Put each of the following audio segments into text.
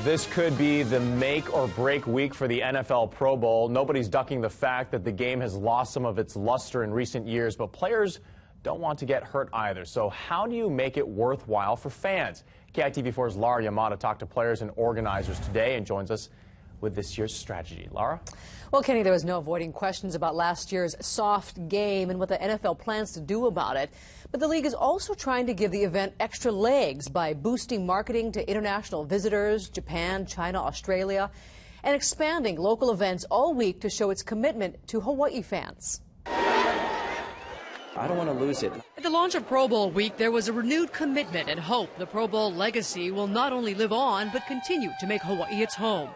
This could be the make or break week for the NFL Pro Bowl. Nobody's ducking the fact that the game has lost some of its luster in recent years, but players don't want to get hurt either. So how do you make it worthwhile for fans? KITV4's Lara Yamada talked to players and organizers today and joins us with this year's strategy. Lara? Well, Kenny, there was no avoiding questions about last year's soft game and what the NFL plans to do about it. But the league is also trying to give the event extra legs by boosting marketing to international visitors, Japan, China, Australia, and expanding local events all week to show its commitment to Hawaii fans. I don't want to lose it. At the launch of Pro Bowl week, there was a renewed commitment and hope the Pro Bowl legacy will not only live on, but continue to make Hawaii its home.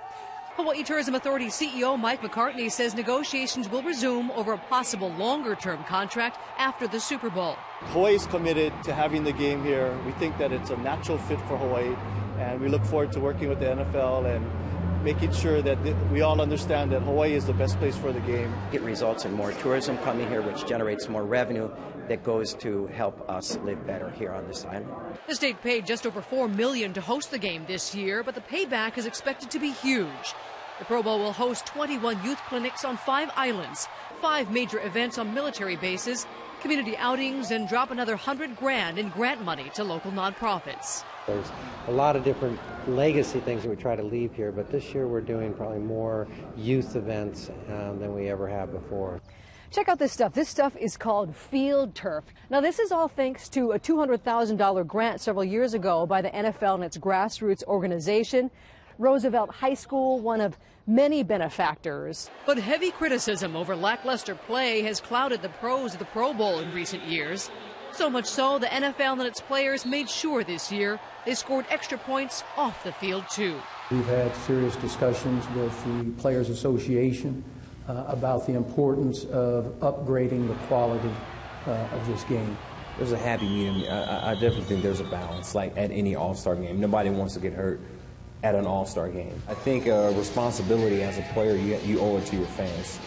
Hawaii Tourism Authority CEO Mike McCartney says negotiations will resume over a possible longer-term contract after the Super Bowl. Hawaii is committed to having the game here. We think that it's a natural fit for Hawaii, and we look forward to working with the NFL and making sure that we all understand that Hawaii is the best place for the game. It results in more tourism coming here, which generates more revenue that goes to help us live better here on this island. The state paid just over $4 million to host the game this year, but the payback is expected to be huge. The Pro Bowl will host 21 youth clinics on 5 islands, 5 major events on military bases, community outings, and drop another $100 grand in grant money to local nonprofits. There's a lot of different legacy things that we try to leave here, but this year we're doing probably more youth events than we ever have before. Check out this stuff. This stuff is called Field Turf. Now, this is all thanks to a $200,000 grant several years ago by the NFL and its grassroots organization. Roosevelt High School, one of many benefactors. But heavy criticism over lackluster play has clouded the pros of the Pro Bowl in recent years. So much so, the NFL and its players made sure this year they scored extra points off the field, too. We've had serious discussions with the Players Association about the importance of upgrading the quality of this game. There's a happy medium. I definitely think there's a balance, like at any All-Star game. Nobody wants to get hurt at an All-Star game. I think responsibility as a player, you owe it to your fans.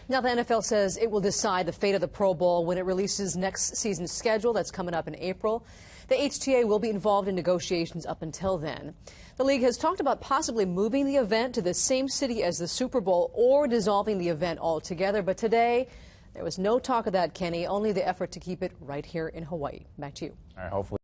Now, the NFL says it will decide the fate of the Pro Bowl when it releases next season's schedule. That's coming up in April. The HTA will be involved in negotiations up until then. The league has talked about possibly moving the event to the same city as the Super Bowl or dissolving the event altogether. But today, there was no talk of that, Kenny, only the effort to keep it right here in Hawaii. Back to you. All right, hopefully.